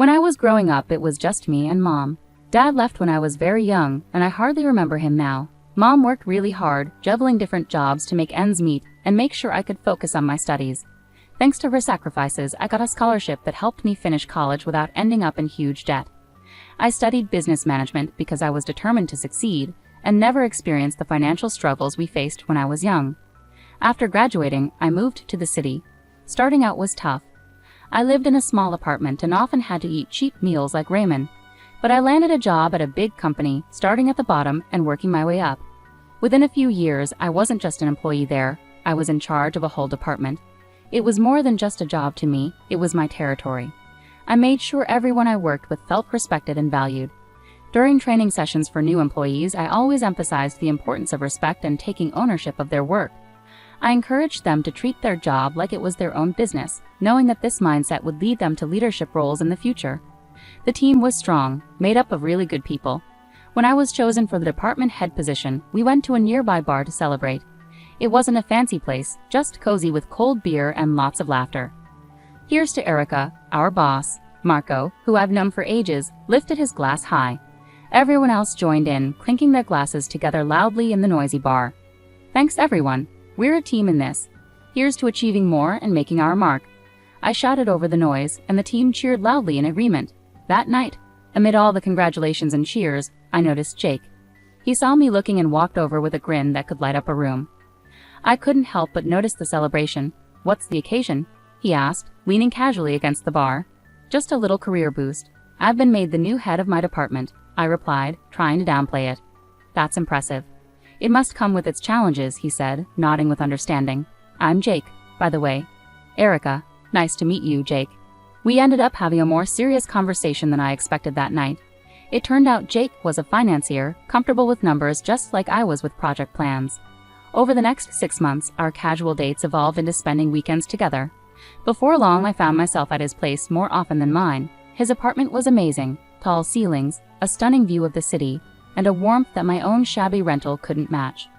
When I was growing up, it was just me and Mom. Dad left when I was very young, and I hardly remember him now. Mom worked really hard, juggling different jobs to make ends meet and make sure I could focus on my studies. Thanks to her sacrifices, I got a scholarship that helped me finish college without ending up in huge debt. I studied business management because I was determined to succeed and never experienced the financial struggles we faced when I was young. After graduating, I moved to the city. Starting out was tough. I lived in a small apartment and often had to eat cheap meals like ramen. But I landed a job at a big company, starting at the bottom and working my way up. Within a few years, I wasn't just an employee there, I was in charge of a whole department. It was more than just a job to me, it was my territory. I made sure everyone I worked with felt respected and valued. During training sessions for new employees, I always emphasized the importance of respect and taking ownership of their work. I encouraged them to treat their job like it was their own business, knowing that this mindset would lead them to leadership roles in the future. The team was strong, made up of really good people. When I was chosen for the department head position, we went to a nearby bar to celebrate. It wasn't a fancy place, just cozy with cold beer and lots of laughter. Here's to Erica, our boss. Marco, who I've known for ages, lifted his glass high. Everyone else joined in, clinking their glasses together loudly in the noisy bar. Thanks everyone. We're a team in this. Here's to achieving more and making our mark. I shouted over the noise, and the team cheered loudly in agreement. That night, amid all the congratulations and cheers, I noticed Jake. He saw me looking and walked over with a grin that could light up a room. I couldn't help but notice the celebration. What's the occasion? He asked, leaning casually against the bar. Just a little career boost. I've been made the new head of my department, I replied, trying to downplay it. That's impressive. It must come with its challenges, he said, nodding with understanding. I'm Jake, by the way. Erica, nice to meet you, Jake. We ended up having a more serious conversation than I expected that night. It turned out Jake was a financier, comfortable with numbers just like I was with project plans. Over the next 6 months, our casual dates evolved into spending weekends together. Before long, I found myself at his place more often than mine. His apartment was amazing, tall ceilings, a stunning view of the city, and a warmth that my own shabby rental couldn't match.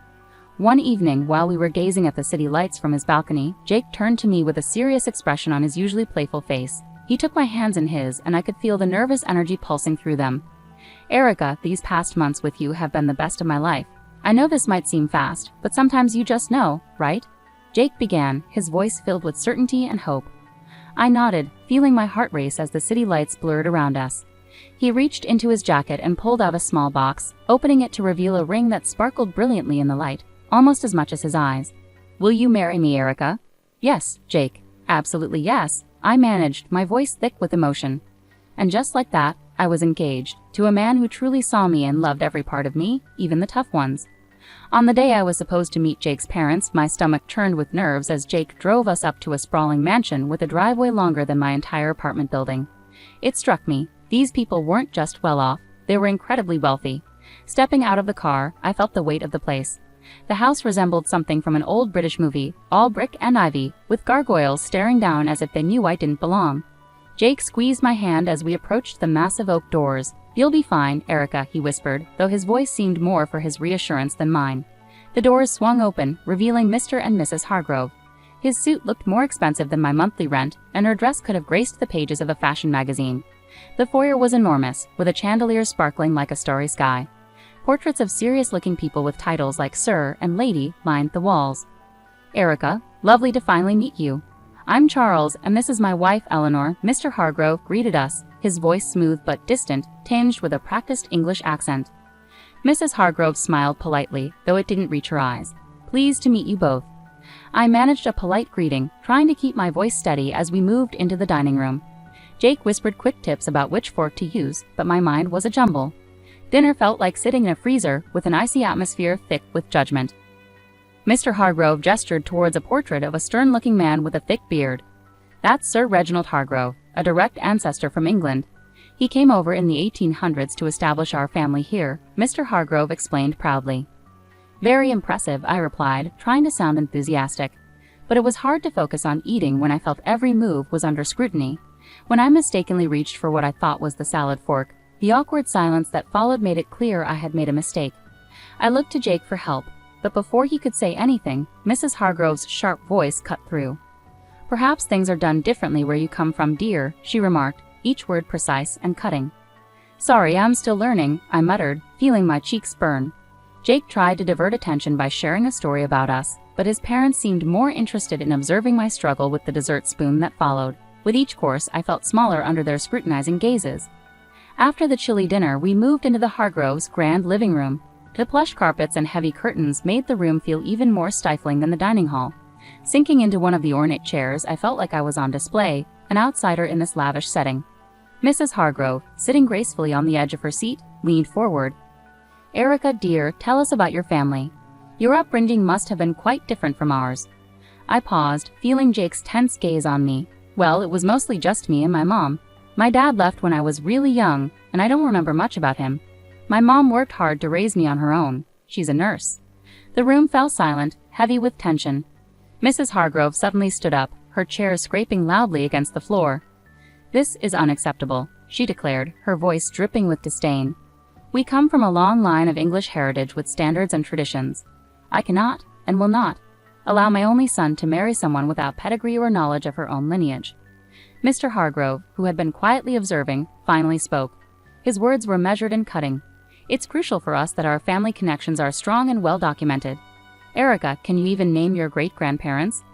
One evening, while we were gazing at the city lights from his balcony, Jake turned to me with a serious expression on his usually playful face. He took my hands in his, and I could feel the nervous energy pulsing through them. Erica, these past months with you have been the best of my life. I know this might seem fast, but sometimes you just know, right? Jake began, his voice filled with certainty and hope. I nodded, feeling my heart race as the city lights blurred around us. He reached into his jacket and pulled out a small box, opening it to reveal a ring that sparkled brilliantly in the light, almost as much as his eyes. Will you marry me, Erica? Yes, Jake. Absolutely yes, I managed, my voice thick with emotion. And just like that, I was engaged, to a man who truly saw me and loved every part of me, even the tough ones. On the day I was supposed to meet Jake's parents, my stomach churned with nerves as Jake drove us up to a sprawling mansion with a driveway longer than my entire apartment building. It struck me, these people weren't just well off, they were incredibly wealthy. Stepping out of the car, I felt the weight of the place. The house resembled something from an old British movie, all brick and ivy, with gargoyles staring down as if they knew I didn't belong. Jake squeezed my hand as we approached the massive oak doors. You'll be fine, Erica, he whispered, though his voice seemed more for his reassurance than mine. The doors swung open, revealing Mr. and Mrs. Hargrove. His suit looked more expensive than my monthly rent, and her dress could have graced the pages of a fashion magazine. The foyer was enormous, with a chandelier sparkling like a starry sky. Portraits of serious-looking people with titles like Sir and Lady lined the walls. Erica, lovely to finally meet you. I'm Charles, and this is my wife, Eleanor. Mr. Hargrove greeted us, his voice smooth but distant, tinged with a practiced English accent. Mrs. Hargrove smiled politely, though it didn't reach her eyes. Pleased to meet you both. I managed a polite greeting, trying to keep my voice steady as we moved into the dining room. Jake whispered quick tips about which fork to use, but my mind was a jumble. Dinner felt like sitting in a freezer with an icy atmosphere thick with judgment. Mr. Hargrove gestured towards a portrait of a stern-looking man with a thick beard. That's Sir Reginald Hargrove, a direct ancestor from England. He came over in the 1800s to establish our family here, Mr. Hargrove explained proudly. Very impressive, I replied, trying to sound enthusiastic. But it was hard to focus on eating when I felt every move was under scrutiny. When I mistakenly reached for what I thought was the salad fork, the awkward silence that followed made it clear I had made a mistake. I looked to Jake for help, but before he could say anything, Mrs. Hargrove's sharp voice cut through. Perhaps things are done differently where you come from, dear, she remarked, each word precise and cutting. "Sorry, I'm still learning," I muttered, feeling my cheeks burn. Jake tried to divert attention by sharing a story about us, but his parents seemed more interested in observing my struggle with the dessert spoon that followed. With each course, I felt smaller under their scrutinizing gazes. After the chilly dinner, we moved into the Hargroves' grand living room. The plush carpets and heavy curtains made the room feel even more stifling than the dining hall. Sinking into one of the ornate chairs, I felt like I was on display, an outsider in this lavish setting. Mrs. Hargrove, sitting gracefully on the edge of her seat, leaned forward. "Erica, dear, tell us about your family. Your upbringing must have been quite different from ours." I paused, feeling Jake's tense gaze on me. Well, it was mostly just me and my mom. My dad left when I was really young, and I don't remember much about him. My mom worked hard to raise me on her own. She's a nurse. The room fell silent, heavy with tension. Mrs. Hargrove suddenly stood up, her chair scraping loudly against the floor. "This is unacceptable," she declared, her voice dripping with disdain. "We come from a long line of English heritage with standards and traditions. I cannot, and will not, allow my only son to marry someone without pedigree or knowledge of her own lineage." Mr. Hargrove, who had been quietly observing, finally spoke. His words were measured and cutting. "It's crucial for us that our family connections are strong and well documented. Erica, can you even name your great-grandparents?"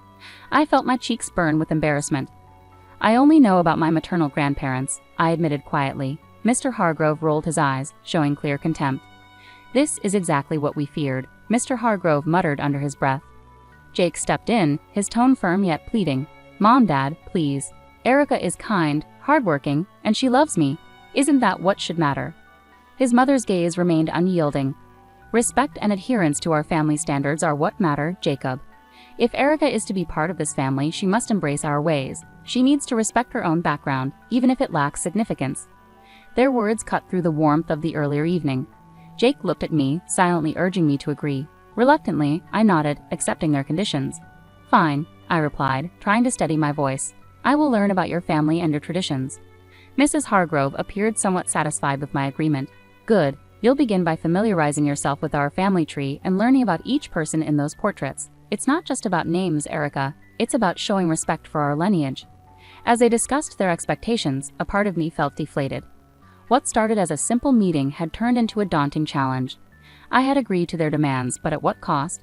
I felt my cheeks burn with embarrassment. "I only know about my maternal grandparents," I admitted quietly. Mr. Hargrove rolled his eyes, showing clear contempt. "This is exactly what we feared," Mr. Hargrove muttered under his breath. Jake stepped in, his tone firm yet pleading. "Mom, Dad, please. Erica is kind, hardworking, and she loves me. Isn't that what should matter?" His mother's gaze remained unyielding. "Respect and adherence to our family standards are what matter, Jacob. If Erica is to be part of this family, she must embrace our ways. She needs to respect her own background, even if it lacks significance." Their words cut through the warmth of the earlier evening. Jake looked at me, silently urging me to agree. Reluctantly, I nodded, accepting their conditions. "Fine," I replied, trying to steady my voice. "I will learn about your family and your traditions." Mrs. Hargrove appeared somewhat satisfied with my agreement. "Good. You'll begin by familiarizing yourself with our family tree and learning about each person in those portraits. It's not just about names, Erica. It's about showing respect for our lineage." As they discussed their expectations, a part of me felt deflated. What started as a simple meeting had turned into a daunting challenge. I had agreed to their demands, but at what cost?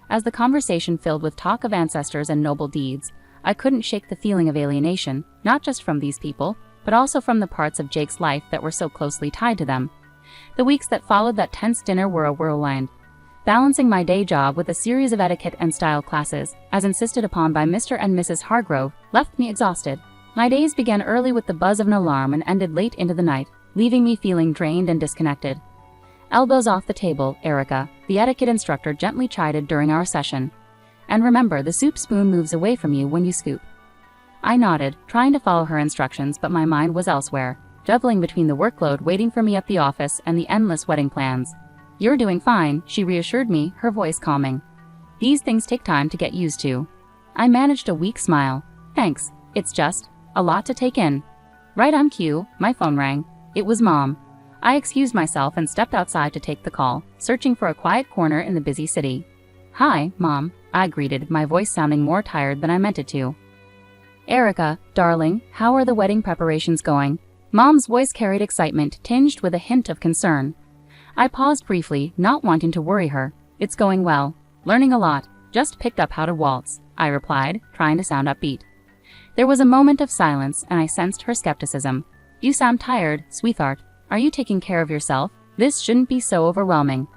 As the conversation filled with talk of ancestors and noble deeds, I couldn't shake the feeling of alienation, not just from these people, but also from the parts of Jake's life that were so closely tied to them. The weeks that followed that tense dinner were a whirlwind. Balancing my day job with a series of etiquette and style classes, as insisted upon by Mr. and Mrs. Hargrove, left me exhausted. My days began early with the buzz of an alarm and ended late into the night, leaving me feeling drained and disconnected. "Elbows off the table, Erica," the etiquette instructor gently chided during our session. "And remember, the soup spoon moves away from you when you scoop." I nodded, trying to follow her instructions, but my mind was elsewhere, juggling between the workload waiting for me at the office and the endless wedding plans. "You're doing fine," she reassured me, her voice calming. "These things take time to get used to." I managed a weak smile. "Thanks. It's just a lot to take in." Right on cue, my phone rang. It was Mom. I excused myself and stepped outside to take the call, searching for a quiet corner in the busy city. "Hi, Mom," I greeted, my voice sounding more tired than I meant it to. "Erica, darling, how are the wedding preparations going?" Mom's voice carried excitement, tinged with a hint of concern. I paused briefly, not wanting to worry her. "It's going well. Learning a lot. Just picked up how to waltz," I replied, trying to sound upbeat. There was a moment of silence, and I sensed her skepticism. "You sound tired, sweetheart. Are you taking care of yourself? This shouldn't be so overwhelming.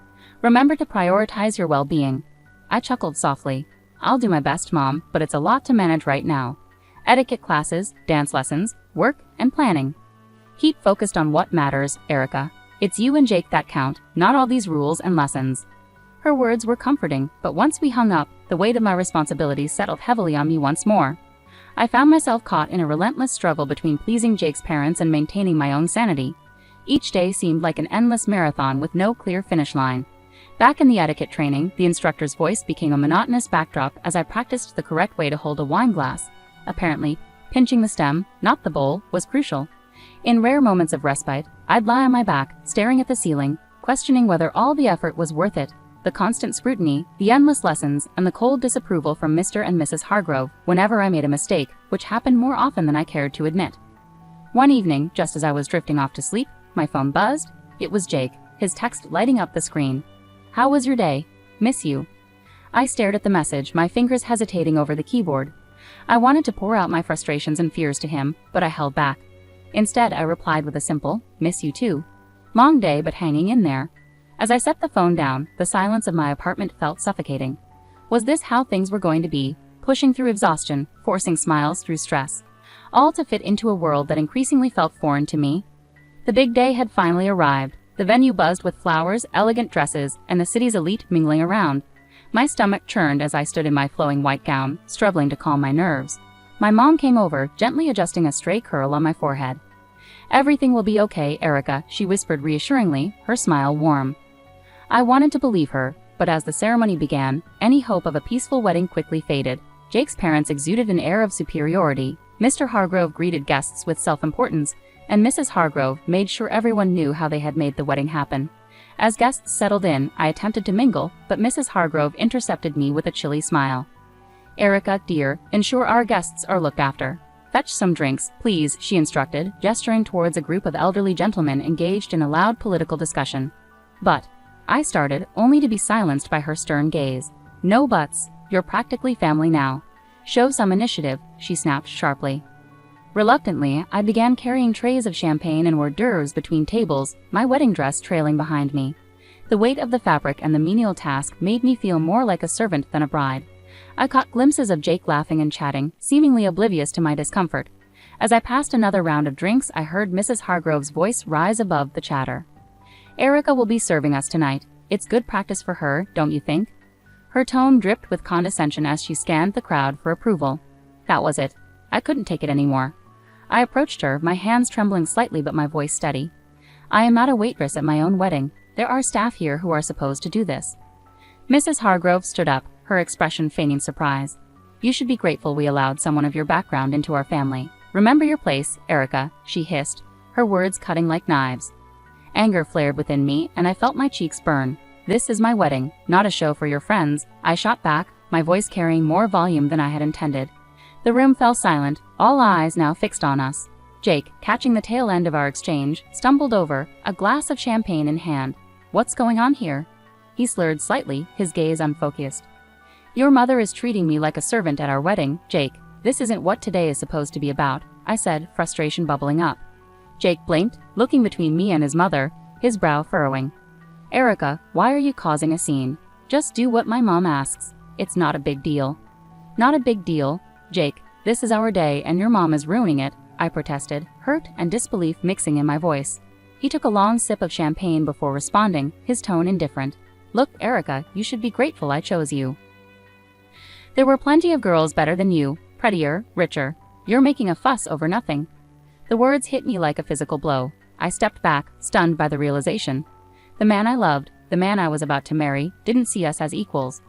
Remember to prioritize your well-being." I chuckled softly. "I'll do my best, Mom, but it's a lot to manage right now. Etiquette classes, dance lessons, work, and planning. Keep focused on what matters, Erica. It's you and Jake that count, not all these rules and lessons." Her words were comforting, but once we hung up, the weight of my responsibilities settled heavily on me once more. I found myself caught in a relentless struggle between pleasing Jake's parents and maintaining my own sanity. Each day seemed like an endless marathon with no clear finish line. Back in the etiquette training, the instructor's voice became a monotonous backdrop as I practiced the correct way to hold a wine glass. Apparently, pinching the stem, not the bowl, was crucial. In rare moments of respite, I'd lie on my back, staring at the ceiling, questioning whether all the effort was worth it. The constant scrutiny, the endless lessons, and the cold disapproval from Mr. and Mrs. Hargrove whenever I made a mistake, which happened more often than I cared to admit. One evening, just as I was drifting off to sleep, my phone buzzed. It was Jake, his text lighting up the screen. "How was your day? Miss you." I stared at the message, my fingers hesitating over the keyboard. I wanted to pour out my frustrations and fears to him, but I held back. Instead, I replied with a simple, "Miss you too." Long day, but hanging in there. As I set the phone down, the silence of my apartment felt suffocating. Was this how things were going to be? Pushing through exhaustion, forcing smiles through stress, all to fit into a world that increasingly felt foreign to me? The big day had finally arrived. The venue buzzed with flowers, elegant dresses, and the city's elite mingling around. My stomach churned as I stood in my flowing white gown, struggling to calm my nerves. My mom came over, gently adjusting a stray curl on my forehead. "Everything will be okay, Erica," she whispered reassuringly, her smile warm. I wanted to believe her, but as the ceremony began, any hope of a peaceful wedding quickly faded. Jake's parents exuded an air of superiority. Mr. Hargrove greeted guests with self-importance, and Mrs. Hargrove made sure everyone knew how they had made the wedding happen. As guests settled in, I attempted to mingle, but Mrs. Hargrove intercepted me with a chilly smile. "Erica, dear, ensure our guests are looked after. Fetch some drinks, please," she instructed, gesturing towards a group of elderly gentlemen engaged in a loud political discussion. "But," I started, only to be silenced by her stern gaze. "No buts. You're practically family now. Show some initiative," she snapped sharply. Reluctantly, I began carrying trays of champagne and hors d'oeuvres between tables, my wedding dress trailing behind me. The weight of the fabric and the menial task made me feel more like a servant than a bride. I caught glimpses of Jake laughing and chatting, seemingly oblivious to my discomfort. As I passed another round of drinks, I heard Mrs. Hargrove's voice rise above the chatter. "Erica will be serving us tonight. It's good practice for her, don't you think?" Her tone dripped with condescension as she scanned the crowd for approval. That was it. I couldn't take it anymore. I approached her, my hands trembling slightly but my voice steady. "I am not a waitress at my own wedding. There are staff here who are supposed to do this." Mrs. Hargrove stood up, her expression feigning surprise. "You should be grateful we allowed someone of your background into our family. Remember your place, Erica," she hissed, her words cutting like knives. Anger flared within me, and I felt my cheeks burn. "This is my wedding, not a show for your friends," I shot back, my voice carrying more volume than I had intended. The room fell silent, all eyes now fixed on us. Jake, catching the tail end of our exchange, stumbled over, a glass of champagne in hand. "What's going on here?" He slurred slightly, his gaze unfocused. "Your mother is treating me like a servant at our wedding, Jake. This isn't what today is supposed to be about," I said, frustration bubbling up. Jake blinked, looking between me and his mother, his brow furrowing. "Erica, why are you causing a scene? Just do what my mom asks. It's not a big deal." "Not a big deal. Jake, this is our day and your mom is ruining it," I protested, hurt and disbelief mixing in my voice. He took a long sip of champagne before responding, his tone indifferent. "Look, Erica, you should be grateful I chose you. There were plenty of girls better than you, prettier, richer. You're making a fuss over nothing." The words hit me like a physical blow. I stepped back, stunned by the realization. The man I loved, the man I was about to marry, didn't see us as equals.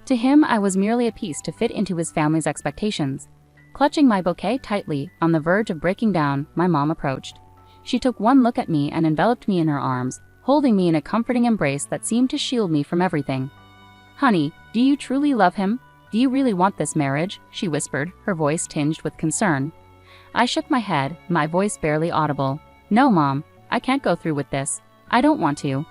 To him, I was merely a piece to fit into his family's expectations. Clutching my bouquet tightly, on the verge of breaking down, my mom approached. She took one look at me and enveloped me in her arms, holding me in a comforting embrace that seemed to shield me from everything. "Honey, do you truly love him? Do you really want this marriage?" she whispered, her voice tinged with concern. I shook my head, my voice barely audible. "No, Mom, I can't go through with this. I don't want to."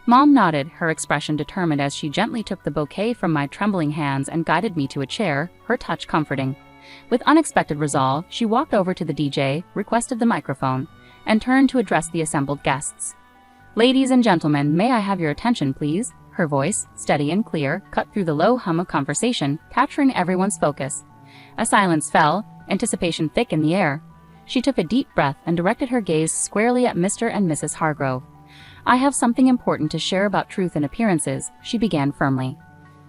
Mom nodded, her expression determined as she gently took the bouquet from my trembling hands and guided me to a chair, her touch comforting. With unexpected resolve, she walked over to the DJ, requested the microphone, and turned to address the assembled guests. "Ladies and gentlemen, may I have your attention, please?" Her voice, steady and clear, cut through the low hum of conversation, capturing everyone's focus. A silence fell, anticipation thick in the air. She took a deep breath and directed her gaze squarely at Mr. and Mrs. Hargrove. "I have something important to share about truth and appearances," she began firmly.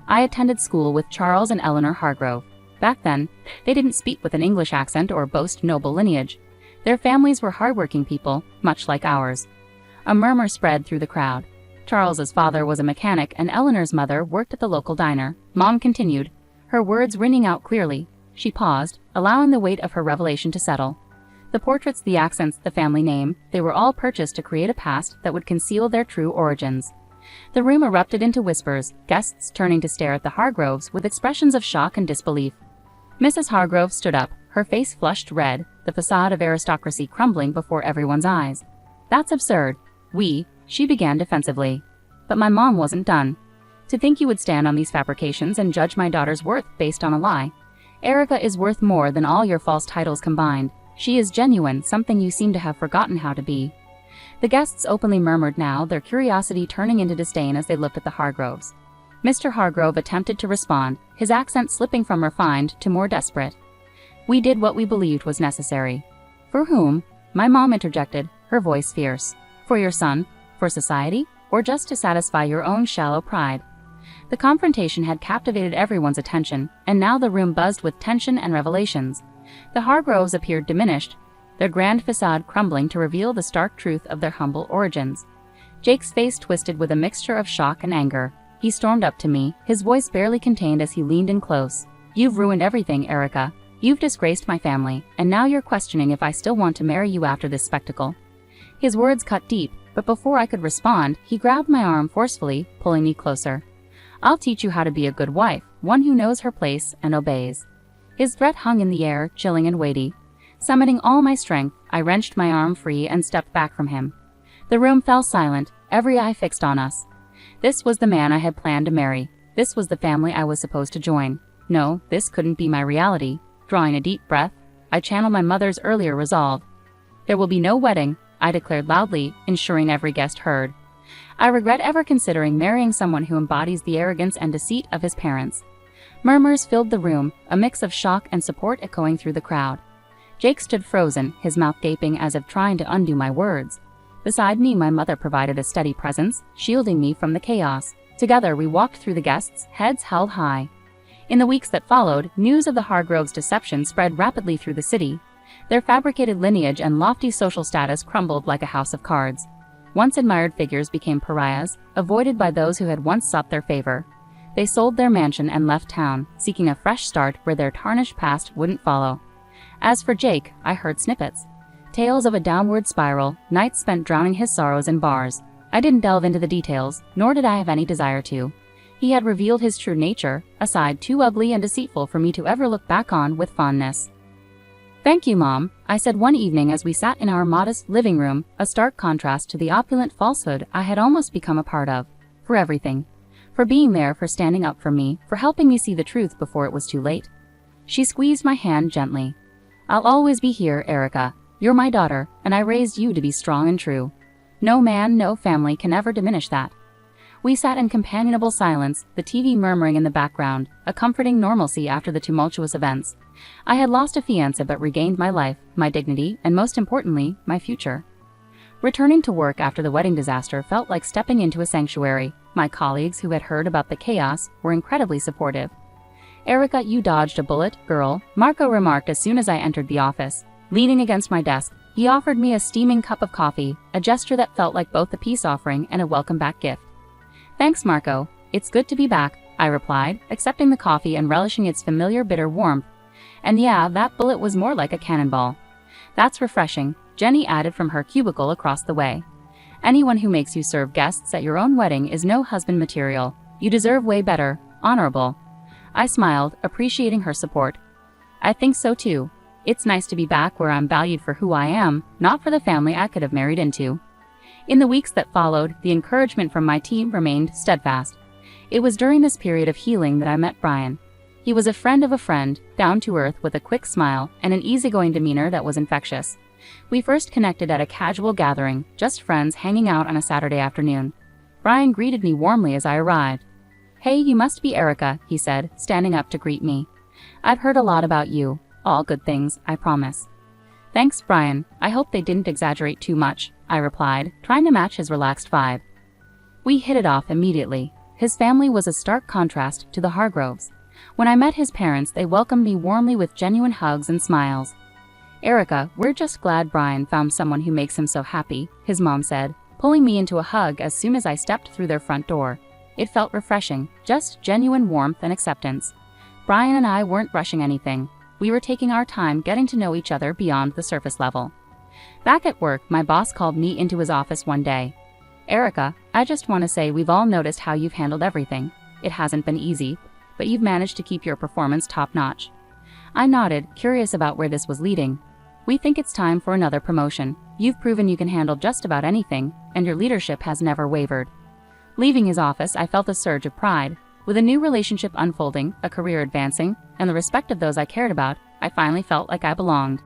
"I attended school with Charles and Eleanor Hargrove. Back then, they didn't speak with an English accent or boast noble lineage. Their families were hardworking people, much like ours." A murmur spread through the crowd. Charles's father was a mechanic and Eleanor's mother worked at the local diner. Mom continued, her words ringing out clearly. She paused, allowing the weight of her revelation to settle. The portraits, the accents, the family name, they were all purchased to create a past that would conceal their true origins. The room erupted into whispers, guests turning to stare at the Hargroves with expressions of shock and disbelief. Mrs. Hargrove stood up, her face flushed red, the facade of aristocracy crumbling before everyone's eyes. That's absurd. She began defensively. But my mom wasn't done. To think you would stand on these fabrications and judge my daughter's worth based on a lie. Erica is worth more than all your false titles combined. She is genuine, something you seem to have forgotten how to be. The guests openly murmured now, their curiosity turning into disdain as they looked at the Hargroves. Mr. Hargrove attempted to respond, his accent slipping from refined to more desperate. We did what we believed was necessary. For whom? My mom interjected, her voice fierce. For your son? For society? Or just to satisfy your own shallow pride? The confrontation had captivated everyone's attention, and now the room buzzed with tension and revelations. The Hargroves appeared diminished, their grand facade crumbling to reveal the stark truth of their humble origins. Jake's face twisted with a mixture of shock and anger. He stormed up to me, his voice barely contained as he leaned in close. You've ruined everything, Erica. You've disgraced my family, and now you're questioning if I still want to marry you after this spectacle. His words cut deep, but before I could respond, he grabbed my arm forcefully, pulling me closer. I'll teach you how to be a good wife, one who knows her place and obeys. His threat hung in the air, chilling and weighty. Summoning all my strength, I wrenched my arm free and stepped back from him. The room fell silent, every eye fixed on us. This was the man I had planned to marry. This was the family I was supposed to join. No, this couldn't be my reality. Drawing a deep breath, I channeled my mother's earlier resolve. There will be no wedding, I declared loudly, ensuring every guest heard. I regret ever considering marrying someone who embodies the arrogance and deceit of his parents. Murmurs filled the room, a mix of shock and support echoing through the crowd. Jake stood frozen, his mouth gaping as if trying to undo my words. Beside me, my mother provided a steady presence, shielding me from the chaos. Together, we walked through the guests, heads held high. In the weeks that followed, news of the Hargroves' deception spread rapidly through the city. Their fabricated lineage and lofty social status crumbled like a house of cards. Once admired figures became pariahs, avoided by those who had once sought their favor. They sold their mansion and left town, seeking a fresh start where their tarnished past wouldn't follow. As for Jake, I heard snippets. Tales of a downward spiral, nights spent drowning his sorrows in bars. I didn't delve into the details, nor did I have any desire to. He had revealed his true nature, a side too ugly and deceitful for me to ever look back on with fondness. Thank you, Mom, I said one evening as we sat in our modest living room, a stark contrast to the opulent falsehood I had almost become a part of. For everything. For being there, for standing up for me, for helping me see the truth before it was too late. She squeezed my hand gently. I'll always be here, Erica. You're my daughter, and I raised you to be strong and true. No man, no family can ever diminish that. We sat in companionable silence, the TV murmuring in the background, a comforting normalcy after the tumultuous events. I had lost a fiancé but regained my life, my dignity, and most importantly, my future. Returning to work after the wedding disaster felt like stepping into a sanctuary. My colleagues who had heard about the chaos were incredibly supportive. Erica, you dodged a bullet, girl, Marco remarked as soon as I entered the office. Leaning against my desk, he offered me a steaming cup of coffee, a gesture that felt like both a peace offering and a welcome-back gift. Thanks, Marco. It's good to be back, I replied, accepting the coffee and relishing its familiar bitter warmth. And yeah, that bullet was more like a cannonball. That's refreshing, Jenny added from her cubicle across the way. Anyone who makes you serve guests at your own wedding is no husband material. You deserve way better, honorable. I smiled, appreciating her support. I think so too. It's nice to be back where I'm valued for who I am, not for the family I could have married into. In the weeks that followed, the encouragement from my team remained steadfast. It was during this period of healing that I met Brian. He was a friend of a friend, down to earth with a quick smile and an easygoing demeanor that was infectious. We first connected at a casual gathering, just friends hanging out on a Saturday afternoon. Brian greeted me warmly as I arrived. Hey, you must be Erica, he said, standing up to greet me. I've heard a lot about you. All good things, I promise. Thanks, Brian. I hope they didn't exaggerate too much, I replied, trying to match his relaxed vibe. We hit it off immediately. His family was a stark contrast to the Hargroves. When I met his parents, they welcomed me warmly with genuine hugs and smiles. Erica, we're just glad Brian found someone who makes him so happy, his mom said, pulling me into a hug as soon as I stepped through their front door. It felt refreshing, just genuine warmth and acceptance. Brian and I weren't rushing anything. We were taking our time getting to know each other beyond the surface level. Back at work, my boss called me into his office one day. Erica, I just want to say we've all noticed how you've handled everything. It hasn't been easy, but you've managed to keep your performance top-notch. I nodded, curious about where this was leading. We think it's time for another promotion. You've proven you can handle just about anything, and your leadership has never wavered. Leaving his office, I felt a surge of pride. With a new relationship unfolding, a career advancing, and the respect of those I cared about, I finally felt like I belonged.